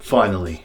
Finally.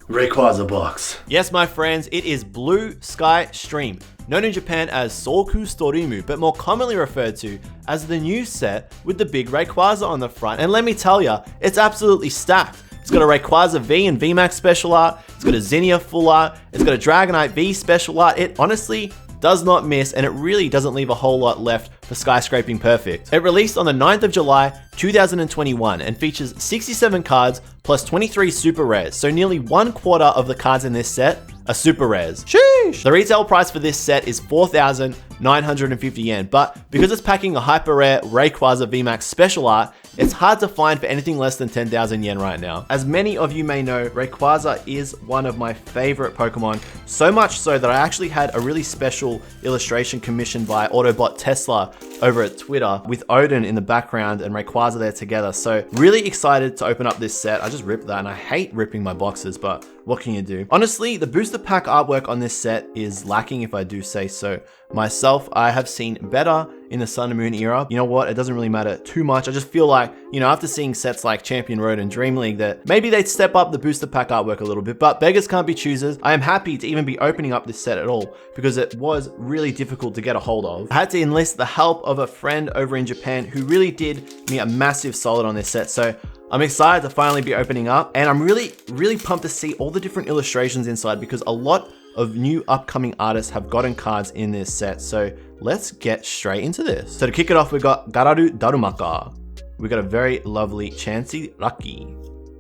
Rayquaza box. Yes, my friends, it is Blue Sky Stream, known in Japan as蒼空ストリーム, but more commonly referred to as the new set with the big Rayquaza on the front. And let me tell ya, it's absolutely stacked. It's got a Rayquaza V and VMAX Special Art, it's got a Zinnia Full Art, it's got a Dragonite V Special Art. It honestly does not miss, and it really doesn't leave a whole lot left for Skyscraping Perfect. It released on the 9th of July 2021 and features 67 cards plus 23 super rares, so nearly 1/4 of the cards in this set are super rares. Sheesh! The retail price for this set is 4,950 yen, but because it's packing a hyper rare Rayquaza VMAX Special Art, it's hard to find for anything less than 10,000 yen right now. As many of you may know, Rayquaza is one of my favorite Pokemon, so much so that I actually had a really special illustration commissioned by Autobot Tesla over at Twitter with Odin in the background and Rayquaza there together. So really excited to open up this set. I just ripped that and I hate ripping my boxes, but what can you do? Honestly, the booster pack artwork on this set is lacking, if I do say so myself. I have seen better in the Sun and Moon era. You know what? It doesn't really matter too much. I just feel like, you know, after seeing sets like Champion Road and Dream League, that maybe they'd step up the booster pack artwork a little bit, but beggars can't be choosers. I am happy to even be opening up this set at all because it was really difficult to get a hold of. I had to enlist the help of a friend over in Japan who really did me a massive solid on this set. So I'm excited to finally be opening up, and I'm really pumped to see all the different illustrations inside because a lot of new upcoming artists have gotten cards in this set. So let's get straight into this. So to kick it off, we got Gararu Darumaka. We got a very lovely Chansey Lucky.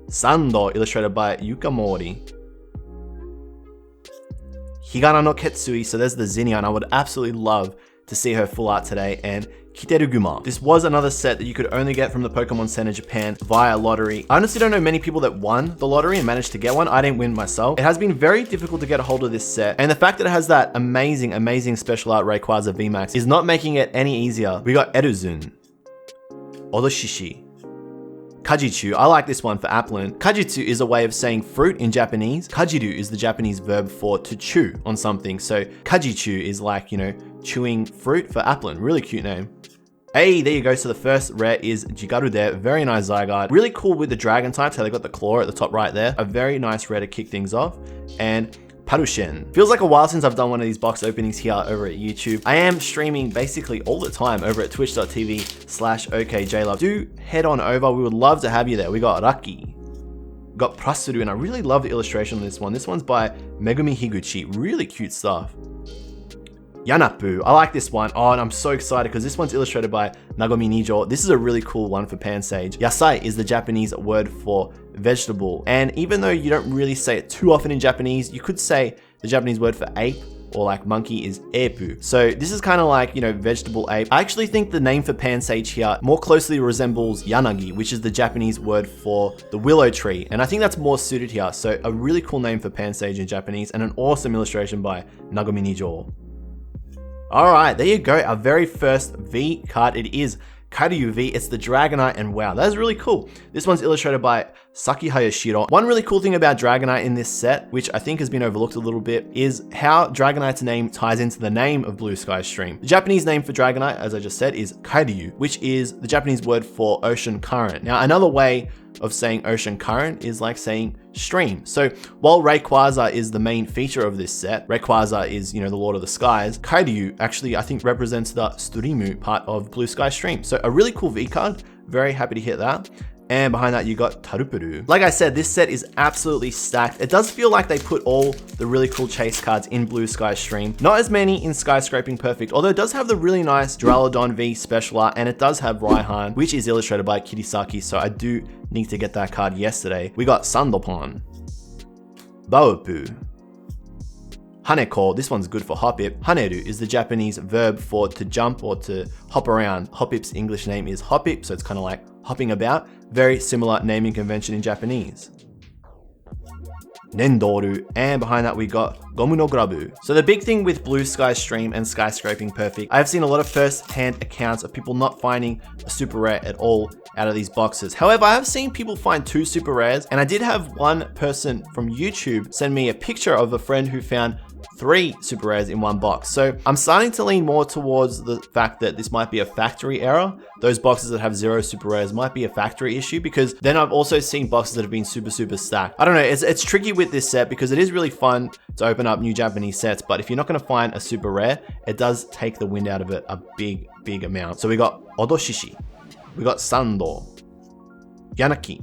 Sando, illustrated by Yuka Mori. Higana no Ketsui, so there's the Zinnia, and I would absolutely love to see her full art today. And Kiteruguma. This was another set that you could only get from the Pokemon Center Japan via lottery. I honestly don't know many people that won the lottery and managed to get one. I didn't win myself. It has been very difficult to get a hold of this set, and the fact that it has that amazing special art Rayquaza VMAX is not making it any easier. We got Eruzun, Odoshishi, Kajichu. I like this one for Applin. Kajitsu is a way of saying fruit in Japanese. Kajiru is the Japanese verb for to chew on something. So Kajichu is like, you know, chewing fruit for Applin. Really cute name. Hey, there you go. So the first rare is Jigarude. Very nice Zygarde. Really cool with the dragon types, how they got the claw at the top right there. A very nice rare to kick things off. And Parushen. Feels like a while since I've done one of these box openings here over at YouTube. I am streaming basically all the time over at twitch.tv/okJLUV. Do head on over. We would love to have you there. We got Raki. We got Prasuru, and I really love the illustration on this one. This one's by Megumi Higuchi. Really cute stuff. Yanapu, I like this one. Oh, and I'm so excited because this one's illustrated by Nagomi Nijo. This is a really cool one for Pansage. Yasai is the Japanese word for vegetable. And even though you don't really say it too often in Japanese, you could say the Japanese word for ape or like monkey is epu. So this is kind of like, you know, vegetable ape. I actually think the name for Pansage here more closely resembles yanagi, which is the Japanese word for the willow tree. And I think that's more suited here. So a really cool name for Pansage in Japanese and an awesome illustration by Nagomi Nijo. All right, there you go. Our very first V card. It is Karyu V. It's the Dragonite, and wow, that is really cool. This one's illustrated by Saki Hayashiro. One really cool thing about Dragonite in this set, which I think has been overlooked a little bit, is how Dragonite's name ties into the name of Blue Sky Stream. The Japanese name for Dragonite, as I just said, is Karyu, which is the Japanese word for ocean current. Now, another way of saying ocean current is like saying stream. So while Rayquaza is the main feature of this set, Rayquaza is, you know, the Lord of the Skies, Kairyu actually, I think, represents the Storimu part of Blue Sky Stream. So a really cool V card. Very happy to hit that. And behind that, you got Tarupuru. Like I said, this set is absolutely stacked. It does feel like they put all the really cool chase cards in Blue Sky Stream. Not as many in Skyscraping Perfect, although it does have the really nice Duraludon V special art, and it does have Raihan, which is illustrated by Kirisaki, so I do need to get that card yesterday. We got Sandopon, Baopu, Haneko. This one's good for Hoppip. Haneru is the Japanese verb for to jump or to hop around. Hoppip's English name is Hoppip, so it's kind of like hopping about. Very similar naming convention in Japanese. Nendoru, and behind that we got Gomu no Grabu. So the big thing with Blue Sky Stream and Skyscraping Perfect, I've seen a lot of first-hand accounts of people not finding a super rare at all out of these boxes. However, I have seen people find 2 super rares, and I did have one person from YouTube send me a picture of a friend who found 3 super rares in one box. So I'm starting to lean more towards the fact that this might be a factory error. Those boxes that have 0 super rares might be a factory issue, because then I've also seen boxes that have been super stacked. I don't know, it's tricky with this set because it is really fun to open up new Japanese sets, but if you're not going to find a super rare, it does take the wind out of it a big amount. So we got Odoshishi, we got Sando, Yanaki.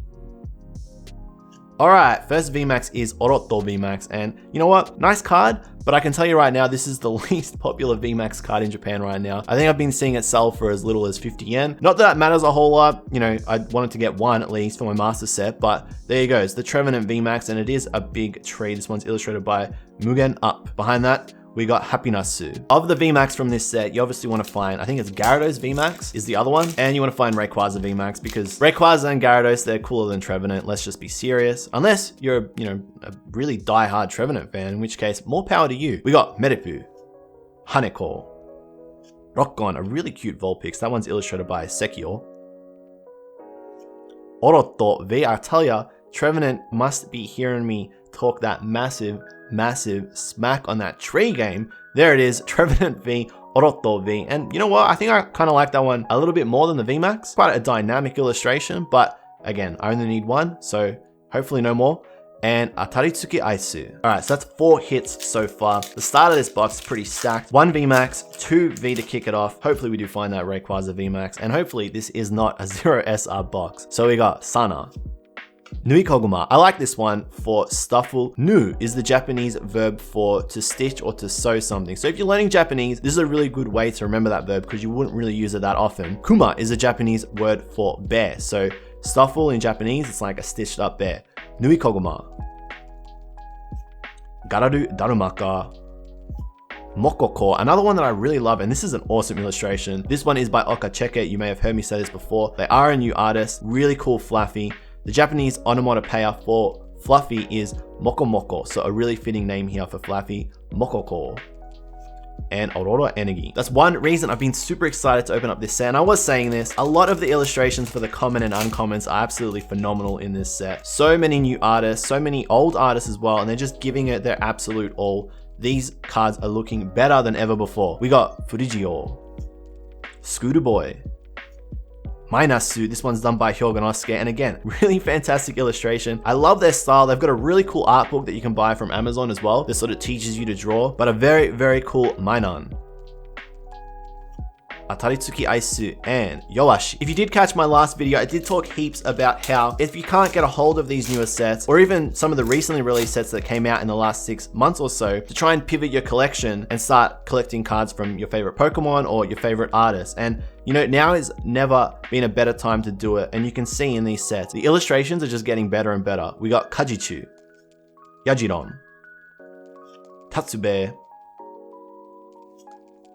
Alright, first VMAX is Oroto VMAX, and you know what? Nice card, but I can tell you right now, this is the least popular VMAX card in Japan right now. I think I've been seeing it sell for as little as 50 yen. Not that matters a whole lot, you know, I wanted to get one at least for my master set, but there you go. It's the Trevenant VMAX, and it is a big tree. This one's illustrated by Mugen Up. Behind that, we got Happinasu. Of the VMAX from this set, you obviously want to find, I think it's Gyarados VMAX is the other one, and you want to find Rayquaza VMAX, because Rayquaza and Gyarados, they're cooler than Trevenant. Let's just be serious. Unless you're, you know, a really die-hard Trevenant fan, in which case, more power to you. We got Medipu, Haneko, Rockgon, a really cute Vulpix. That one's illustrated by Sekio. Oroto V. I tell ya, Trevenant must be hearing me talk that massive smack on that tree game. There it is, Trevenant V, Oroto V. And you know what? I think I kind of like that one a little bit more than the VMAX. Quite a dynamic illustration, but again, I only need one, so hopefully no more. And Ataritsuki Aisu. Alright, so that's 4 hits so far. The start of this box is pretty stacked. 1 VMAX, 2 V to kick it off. Hopefully we do find that Rayquaza VMAX, and hopefully this is not a 0 SR box. So we got Sana, Nui Koguma. I like this one for stuffle. Nu is the Japanese verb for to stitch or to sew something. So if you're learning Japanese, this is a really good way to remember that verb because you wouldn't really use it that often. Kuma is a Japanese word for bear. So stuffle in Japanese, it's like a stitched up bear. Nui Koguma. Gararu Darumaka. Mokoko, another one that I really love, and this is an awesome illustration. This one is by okJLUV. You may have heard me say this before. They are a new artist. Really cool Fluffy. The Japanese onomatopoeia for Fluffy is Mokomoko, so a really fitting name here for Fluffy, Mokoko. And Aurora Energy. That's one reason I've been super excited to open up this set, and I was saying this, a lot of the illustrations for the common and uncommons are absolutely phenomenal in this set. So many new artists, so many old artists as well, and they're just giving it their absolute all. These cards are looking better than ever before. We got Furigio, Scooter Boy, Minasu. This one's done by Hyogonosuke, and again, really fantastic illustration. I love their style. They've got a really cool art book that you can buy from Amazon as well. This sort of teaches you to draw, but a very cool Mainan, Ataritsuki Aisu, and Yowashi. If you did catch my last video, I did talk heaps about how if you can't get a hold of these newer sets, or even some of the recently released sets that came out in the last 6 months or so, to try and pivot your collection and start collecting cards from your favorite Pokemon or your favorite artists. And you know, now has never been a better time to do it, and you can see in these sets, the illustrations are just getting better and better. We got Kajichu, Yajiron, Tatsube,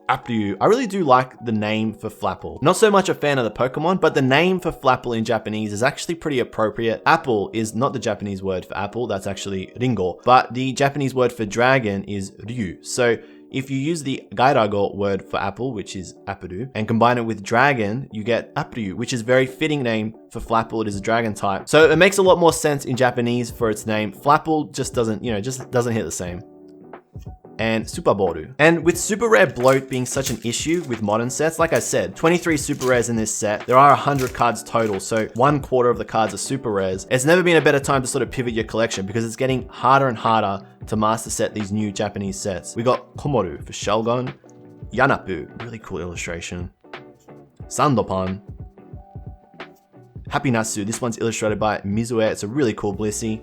Apryu. I really do like the name for Flapple. Not so much a fan of the Pokemon, but the name for Flapple in Japanese is actually pretty appropriate. Apple is not the Japanese word for apple, that's actually Ringo, but the Japanese word for dragon is Ryu. So if you use the Gairago word for apple, which is Apuru, and combine it with dragon, you get Apryu, which is a very fitting name for Flapple. It is a dragon type. So it makes a lot more sense in Japanese for its name. Flapple just doesn't, you know, just doesn't hit the same. And Super Boru. And with super rare bloat being such an issue with modern sets, like I said, 23 super rares in this set, there are 100 cards total, so 1/4 of the cards are super rares. It's never been a better time to sort of pivot your collection because it's getting harder and harder to master set these new Japanese sets. We got Komoru for Shelgon, Yanapu, really cool illustration, Sandopan, Happinasu, this one's illustrated by Mizue, it's a really cool Blissey,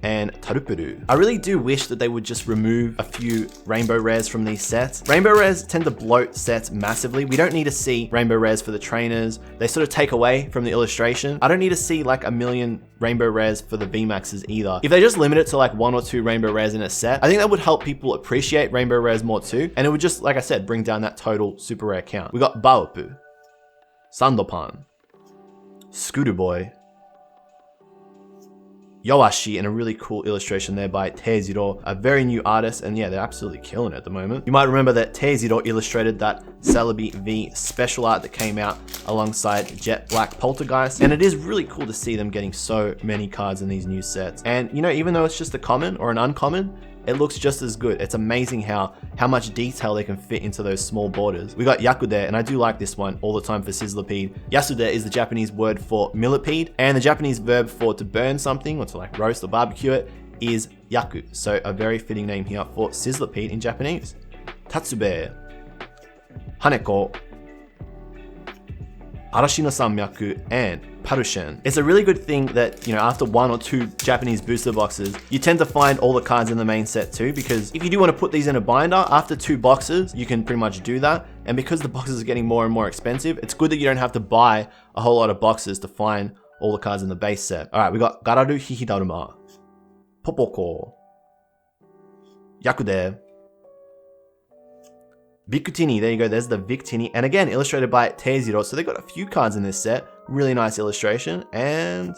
and Tarupuru. I really do wish that they would just remove a few rainbow rares from these sets. Rainbow rares tend to bloat sets massively. We don't need to see rainbow rares for the trainers. They sort of take away from the illustration. I don't need to see like a million rainbow rares for the VMAXs either. If they just limit it to like 1 or 2 rainbow rares in a set, I think that would help people appreciate rainbow rares more too. And it would just, like I said, bring down that total super rare count. We got Baopu, Sandopan, Scooter Boy, Yowashi, and a really cool illustration there by Teiziro, a very new artist, and yeah, they're absolutely killing it at the moment. You might remember that Teiziro illustrated that Celebi V special art that came out alongside Jet Black Poltergeist, and it is really cool to see them getting so many cards in these new sets. And you know, even though it's just a common or an uncommon, it looks just as good. It's amazing how much detail they can fit into those small borders. We got Yakude, and I do like this one all the time for Sizzlipede. Yasude is the Japanese word for millipede, and the Japanese verb for to burn something or to like roast or barbecue it is yaku. So a very fitting name here for Sizzlipede in Japanese. Tatsube, Haneko, Arashi no Sanmyaku, and Parushen. It's a really good thing that, you know, after 1 or 2 Japanese booster boxes, you tend to find all the cards in the main set too, because if you do want to put these in a binder, after 2 boxes, you can pretty much do that. And because the boxes are getting more and more expensive, it's good that you don't have to buy a whole lot of boxes to find all the cards in the base set. All right, we got Gararu Hihidaruma, Popoko, Yakude, Victini, there you go, there's the Victini, and again, illustrated by Teiziro, so they got a few cards in this set, really nice illustration, and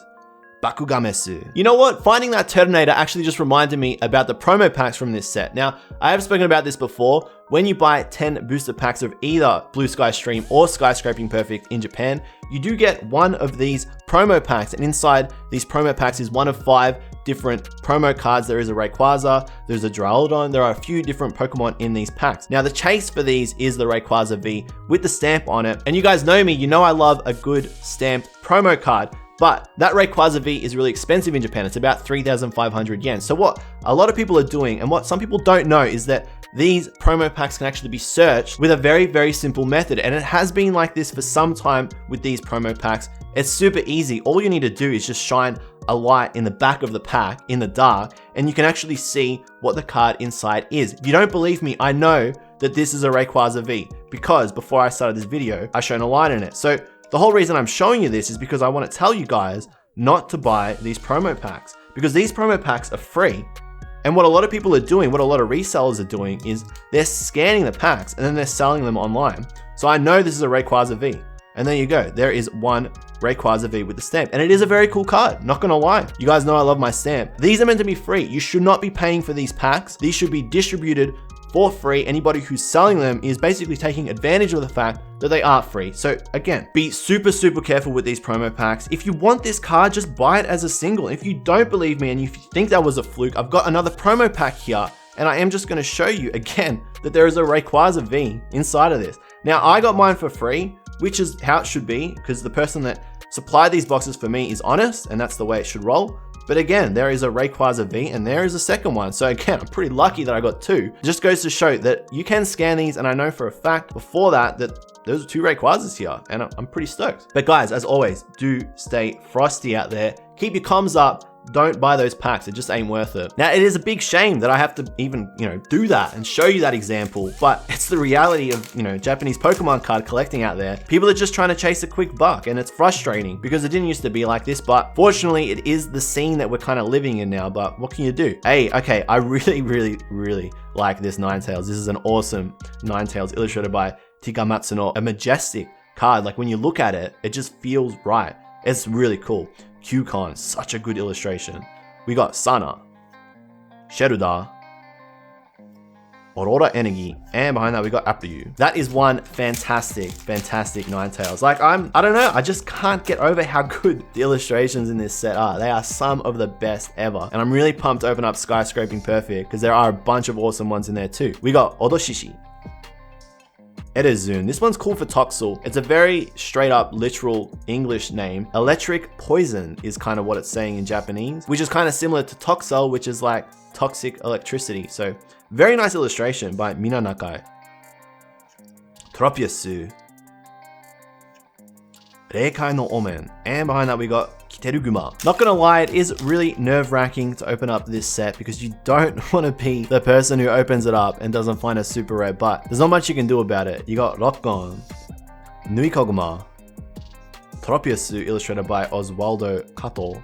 Bakugamesu. You know what, finding that Turtonator actually just reminded me about the promo packs from this set. Now, I have spoken about this before, when you buy 10 booster packs of either Blue Sky Stream or Skyscraping Perfect in Japan, you do get one of these promo packs, and inside these promo packs is one of 5 different promo cards. There is a Rayquaza, there's a Duraludon, there are a few different Pokemon in these packs. Now the chase for these is the Rayquaza V with the stamp on it, and you guys know me, you know I love a good stamped promo card. But that Rayquaza V is really expensive in Japan. It's about 3,500 yen. So what a lot of people are doing, and what some people don't know, is that these promo packs can actually be searched with a very, very simple method. And it has been like this for some time with these promo packs. It's super easy. All you need to do is just shine a light in the back of the pack in the dark, and you can actually see what the card inside is. If you don't believe me, I know that this is a Rayquaza V because before I started this video, I shone a light in it. So the whole reason I'm showing you this is because I want to tell you guys not to buy these promo packs, because these promo packs are free. And what a lot of people are doing, what a lot of resellers are doing, is they're scanning the packs and then they're selling them online. So I know this is a Rayquaza V. And there you go. There is one Rayquaza V with the stamp. And it is a very cool card, not gonna lie. You guys know I love my stamp. These are meant to be free. You should not be paying for these packs. These should be distributed for free. Anybody who's selling them is basically taking advantage of the fact that they are free. So again, be super, super careful with these promo packs. If you want this card, just buy it as a single. If you don't believe me and you think that was a fluke, I've got another promo pack here, and I am just gonna show you again that there is a Rayquaza V inside of this. Now, I got mine for free, which is how it should be, because the person that supplied these boxes for me is honest, and that's the way it should roll. But again, there is a Rayquaza V and there is a second one. So again, I'm pretty lucky that I got 2. It just goes to show that you can scan these, and I know for a fact before that those are 2 Rayquazas here, and I'm pretty stoked. But guys, as always, do stay frosty out there. Keep your comms up. Don't buy those packs, it just ain't worth it. Now, it is a big shame that I have to even, do that and show you that example, but it's the reality of, Japanese Pokemon card collecting out there. People are just trying to chase a quick buck, and it's frustrating because it didn't used to be like this, but fortunately, it is the scene that we're kind of living in now, but what can you do? Hey, okay, I really, really, really like this Ninetales. This is an awesome Ninetales illustrated by Tika Matsuno, a majestic card. Like when you look at it, it just feels right. It's really cool. Q-Con, such a good illustration. We got Sana, Sheruda, Aurora Energy, and behind that we got Apuyu. That is one fantastic, fantastic Ninetales. Like I don't know, I just can't get over how good the illustrations in this set are. They are some of the best ever. And I'm really pumped to open up Skyscraping Perfect because there are a bunch of awesome ones in there too. We got Odoshishi, Edezun. This one's cool for Toxel. It's a very straight up literal English name. Electric poison is kind of what it's saying in Japanese, which is kind of similar to Toxel, which is like toxic electricity. So very nice illustration by Mina Nakai. Tropiasu, Reikai no Omen, and behind that we got Kiteruguma. Not gonna lie, it is really nerve-wracking to open up this set because you don't want to be the person who opens it up and doesn't find a super rare, but there's not much you can do about it. You got Rockgon, Nui Koguma, Tropiasu illustrated by Oswaldo Kato,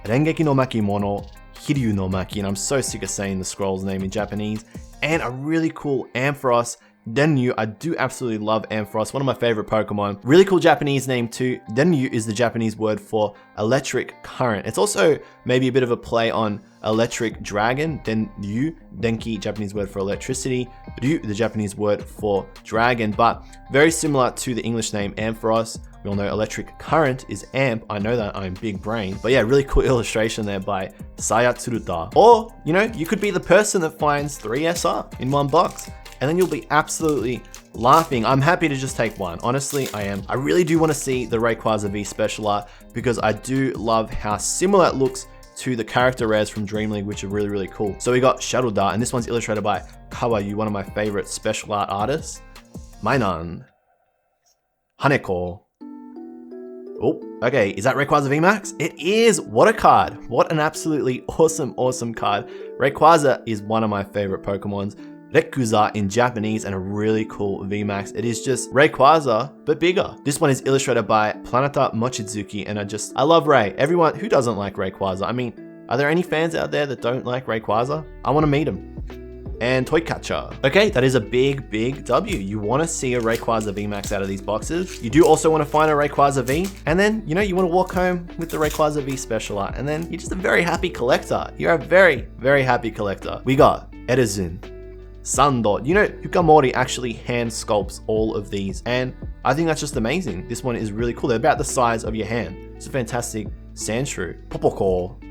Rengeki no Makimono, Hiryu no Maki, and I'm so sick of saying the scroll's name in Japanese, and a really cool Ampharos Denryu, I do absolutely love Ampharos, one of my favorite Pokemon. Really cool Japanese name too. Denryu is the Japanese word for electric current. It's also maybe a bit of a play on electric dragon. Denryu, Denki, Japanese word for electricity. Ryu, the Japanese word for dragon, but very similar to the English name Ampharos. We all know electric current is amp. I know that, I'm big brain. But yeah, really cool illustration there by Sayatsuruta. Or, you know, you could be the person that finds 3SR in one box, and then you'll be absolutely laughing. I'm happy to just take one. Honestly, I am. I really do want to see the Rayquaza V Special Art because I do love how similar it looks to the character rares from Dream League, which are really, really cool. So we got Shadow Dart, and this one's illustrated by Kawayu, one of my favorite special art artists. Mainan. Haneko. Oh, okay, is that Rayquaza VMAX? It is! What a card! What an absolutely awesome, awesome card. Rayquaza is one of my favorite Pokemons. Rayquaza in Japanese, and a really cool VMAX. It is just Rayquaza, but bigger. This one is illustrated by Planeta Mochizuki, and I love Ray. Everyone, who doesn't like Rayquaza? I mean, are there any fans out there that don't like Rayquaza? I want to meet him. And Toy Catcher. Okay, that is a big, big W. You want to see a Rayquaza VMAX out of these boxes. You do also want to find a Rayquaza V, and then, you know, you want to walk home with the Rayquaza V Special Art, and then you're just a very happy collector. You're a very, very happy collector. We got Edison, Sando. You know, Yukamori actually hand sculpts all of these, and I think that's just amazing. This one is really cool. They're about the size of your hand. It's a fantastic Sandshrew. Popoko.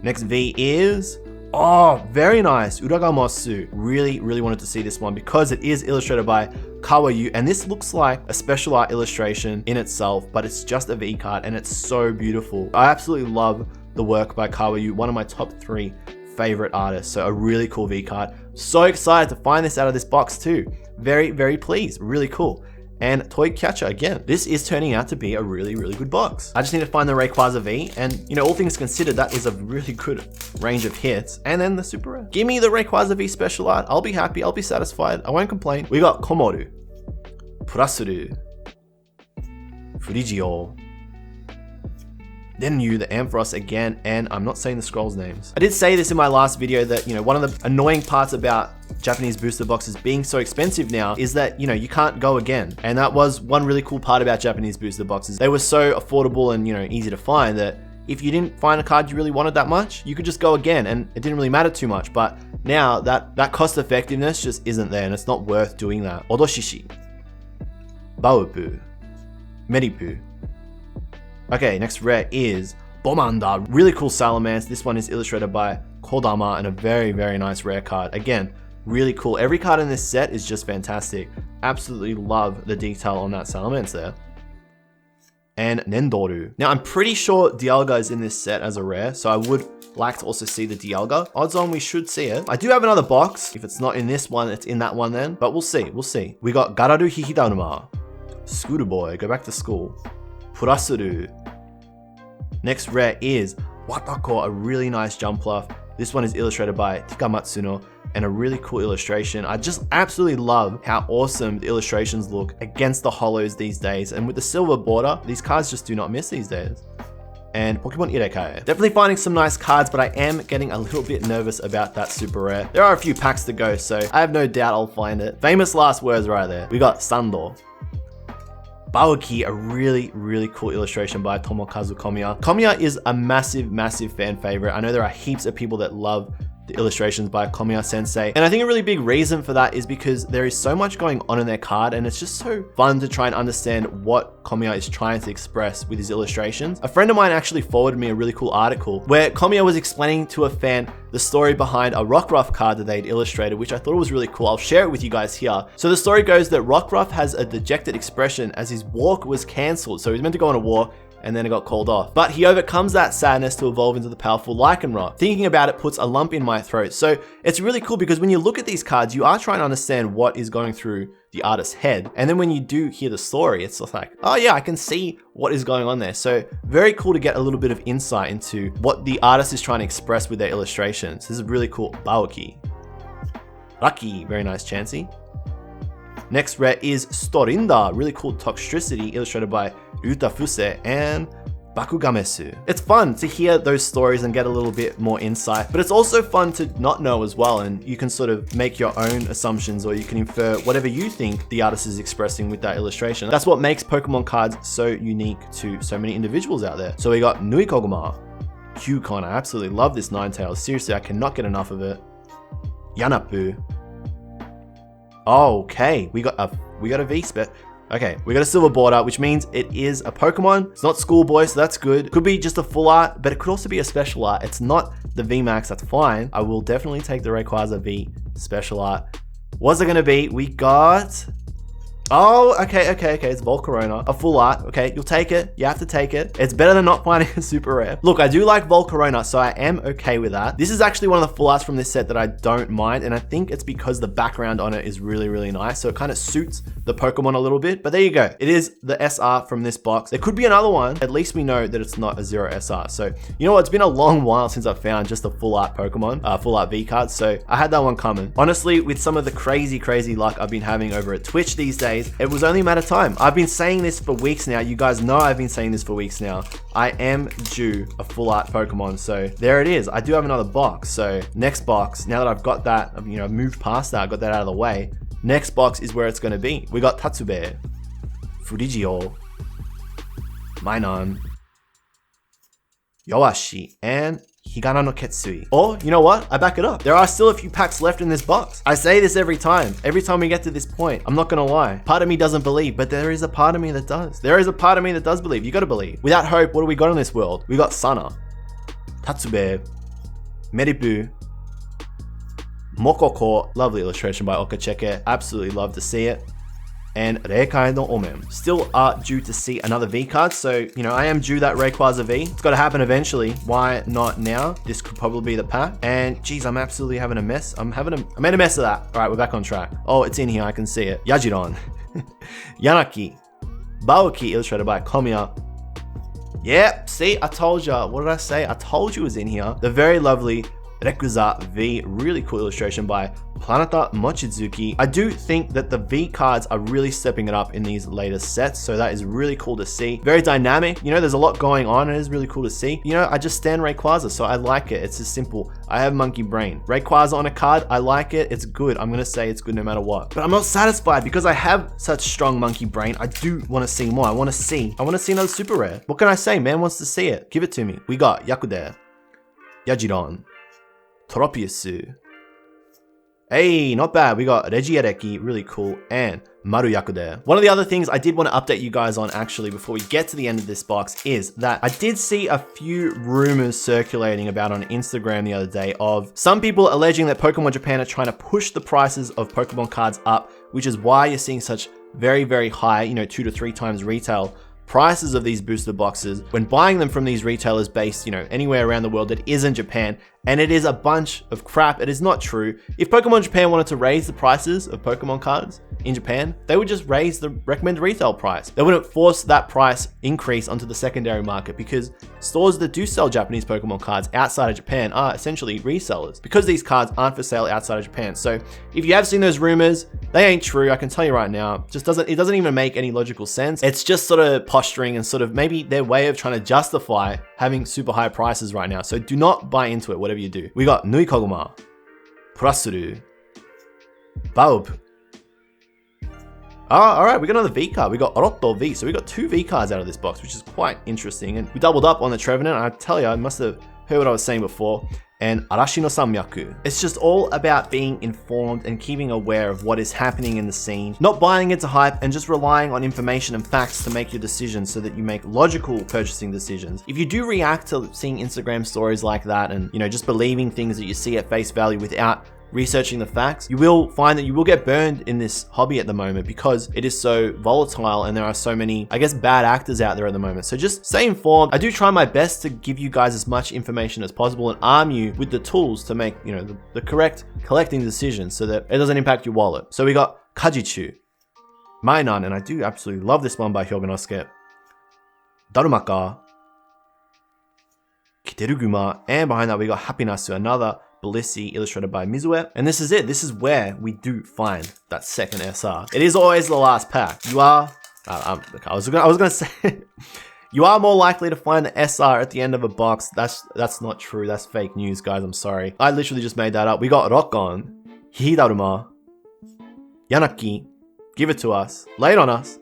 Next V is... oh, very nice. Uragamasu. Really, really wanted to see this one because it is illustrated by Kawayu, and this looks like a special art illustration in itself, but it's just a V card and it's so beautiful. I absolutely love the work by Kawayu, one of my top 3 favorite artists. So a really cool V card. So excited to find this out of this box too. Very, very pleased. Really cool. And Toy Catcher again. This is turning out to be a really, really good box. I just need to find the Rayquaza V, and you know, all things considered, that is a really good range of hits. And then the super rare. Give me the Rayquaza V Special Art. I'll be happy. I'll be satisfied. I won't complain. We got Komoru, Purasuru, Frigio, Denryu, the Ampharos again, and I'm not saying the scrolls names. I did say this in my last video that, you know, one of the annoying parts about Japanese booster boxes being so expensive now is that, you know, you can't go again. And that was one really cool part about Japanese booster boxes. They were so affordable and, you know, easy to find that if you didn't find a card you really wanted that much, you could just go again and it didn't really matter too much. But now that cost effectiveness just isn't there, and it's not worth doing that. Odoshishi, Baupu, Medipu. Okay, next rare is Bomanda. Really cool Salamence. This one is illustrated by Kodama, and a very, very nice rare card. Again, really cool. Every card in this set is just fantastic. Absolutely love the detail on that Salamence there. And Nendoru. Now, I'm pretty sure Dialga is in this set as a rare, so I would like to also see the Dialga. Odds on we should see it. I do have another box. If it's not in this one, it's in that one then, but we'll see, we'll see. We got Gararu Hihidaruma, Scooter Boy, go back to school, Purasuru. Next rare is Watako, a really nice Jumpluff. This one is illustrated by Tika Matsuno, and a really cool illustration. I just absolutely love how awesome the illustrations look against the holos these days, and with the silver border, these cards just do not miss these days. And Pokemon Irekai. Definitely finding some nice cards, but I am getting a little bit nervous about that super rare. There are a few packs to go, so I have no doubt I'll find it. Famous last words right there. We got Sandor, Baoki, a really, really cool illustration by Tomokazu Komiya. Komiya is a massive, massive fan favorite. I know there are heaps of people that love the illustrations by Komiya sensei, and I think a really big reason for that is because there is so much going on in their card, and it's just so fun to try and understand what Komiya is trying to express with his illustrations. A friend of mine actually forwarded me a really cool article where Komiya was explaining to a fan the story behind a Rockruff card that they'd illustrated, which I thought was really cool. I'll share it with you guys here. So the story goes that Rockruff has a dejected expression as his walk was cancelled. So he's meant to go on a war, and then it got called off. But he overcomes that sadness to evolve into the powerful Lycanroc. Thinking about it puts a lump in my throat. So it's really cool because when you look at these cards, you are trying to understand what is going through the artist's head. And then when you do hear the story, it's just like, oh yeah, I can see what is going on there. So very cool to get a little bit of insight into what the artist is trying to express with their illustrations. This is really cool. Baoki. Lucky, very nice Chansey. Next rare is Storinda, really cool Toxtricity, illustrated by Utafuse, and Bakugamesu. It's fun to hear those stories and get a little bit more insight, but it's also fun to not know as well, and you can sort of make your own assumptions, or you can infer whatever you think the artist is expressing with that illustration. That's what makes Pokemon cards so unique to so many individuals out there. So we got Nui Koguma, Kyukon, I absolutely love this Ninetales. Seriously, I cannot get enough of it. Yanapu. Okay, we got a V-Spec. Okay, we got a silver border, which means it is a Pokemon. It's not Schoolboy, so that's good. Could be just a full art, but it could also be a special art. It's not the VMAX, that's fine. I will definitely take the Rayquaza V special art. What's it gonna be? We got... Oh, okay, it's Volcarona, a full art. Okay, you'll take it. You have to take it. It's better than not finding a super rare. Look, I do like Volcarona, so I am okay with that. This is actually one of the full arts from this set that I don't mind, and I think it's because the background on it is really, really nice, so it kind of suits the Pokemon a little bit. But there you go. It is the SR from this box. There could be another one. At least we know that it's not a Zero SR. So, you know what? It's been a long while since I've found just a full art Pokemon, full art V card, so I had that one coming. Honestly, with some of the crazy luck I've been having over at Twitch these days, it was only a matter of time. I've been saying this for weeks now. You guys know I've been saying this for weeks now. I am due a full art Pokemon. So there it is. I do have another box. So next box, now that I've got that, I've moved past that, I got that out of the way. Next box is where it's going to be. We got Tatsube, Frigio, Mainan, Yoashi, and Higana no Ketsui. Or, you know what? I back it up. There are still a few packs left in this box. I say this every time we get to this point. I'm not gonna lie. Part of me doesn't believe, but there is a part of me that does. There is a part of me that does believe. You gotta believe. Without hope, what do we got in this world? We got Sana, Tatsube, Meribu, Mokoko. Lovely illustration by okJLUV. Absolutely love to see it. And Reikai no Omen. Still are due to see another V card, so, I am due that Rayquaza V. It's gotta happen eventually. Why not now? This could probably be the pack. And, geez, I'm absolutely having a mess. I made a mess of that. All right, we're back on track. Oh, it's in here, I can see it. Yajiron. Yanaki. Baoki, illustrated by Komiya. Yep, see, I told ya. What did I say? I told you it was in here. The very lovely Rayquaza V, really cool illustration by Planeta Mochizuki. I do think that the V cards are really stepping it up in these latest sets, so that is really cool to see. Very dynamic, there's a lot going on, and it is really cool to see. I just stand Rayquaza, so I like it. It's just simple. I have monkey brain. Rayquaza on a card, I like it. It's good. I'm gonna say it's good no matter what. But I'm not satisfied because I have such strong monkey brain. I do want to see more. I want to see another super rare. What can I say? Man wants to see it. Give it to me. We got Yakude, Yajiron, Tropiusu. Hey, not bad. We got Regiereki, really cool, and Maru Yakude. One of the other things I did want to update you guys on actually before we get to the end of this box is that I did see a few rumors circulating about on Instagram the other day of some people alleging that Pokemon Japan are trying to push the prices of Pokemon cards up, which is why you're seeing such very, very high, 2 to 3 times retail prices of these booster boxes when buying them from these retailers based, anywhere around the world that isn't Japan. And it is a bunch of crap. It is not true. If Pokemon Japan wanted to raise the prices of Pokemon cards in Japan, they would just raise the recommended retail price. They wouldn't force that price increase onto the secondary market, because stores that do sell Japanese Pokemon cards outside of Japan are essentially resellers, because these cards aren't for sale outside of Japan. So if you have seen those rumors, they ain't true. I can tell you right now. It doesn't even make any logical sense. It's just sort of posturing and sort of maybe their way of trying to justify having super high prices right now. So do not buy into it, whatever you do. We got Nui Koguma, Purasuru, Baub. All right, we got another V card. We got Oroto V. So we got 2 V cards out of this box, which is quite interesting. And we doubled up on the Trevenant. I tell you, I must have heard what I was saying before. And Arashi no Samyaku. It's just all about being informed and keeping aware of what is happening in the scene, not buying into hype and just relying on information and facts to make your decisions so that you make logical purchasing decisions. If you do react to seeing Instagram stories like that and, just believing things that you see at face value without researching the facts, you will find that you will get burned in this hobby at the moment because it is so volatile and there are so many, bad actors out there at the moment. So just stay informed. I do try my best to give you guys as much information as possible and arm you with the tools to make, the correct collecting decisions so that it doesn't impact your wallet. So we got Kajichu, Mainan, and I do absolutely love this one by Hyogenosuke, Darumaka, Kiteruguma, and behind that we got Happinasu, another Blissi, illustrated by Mizue. And this is it. This is where we do find that second SR. It is always the last pack. You are, I was gonna say, You are more likely to find the SR at the end of a box. That's not true. That's fake news, guys. I'm sorry. I literally just made that up. We got Rockon, Hidaruma, Yanaki. Give it to us. Lay it on us.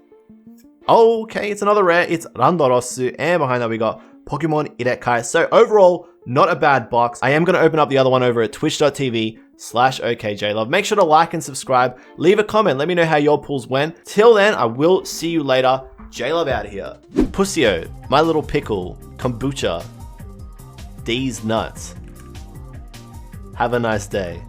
Okay, it's another rare. It's Randorosu. And behind that, we got Pokemon Irekai. So overall, not a bad box. I am going to open up the other one over at twitch.tv/okJLUV. Make sure to like and subscribe. Leave a comment. Let me know how your pulls went. Till then, I will see you later. JLUV out of here. Pussio, My Little Pickle, Kombucha, D's Nuts. Have a nice day.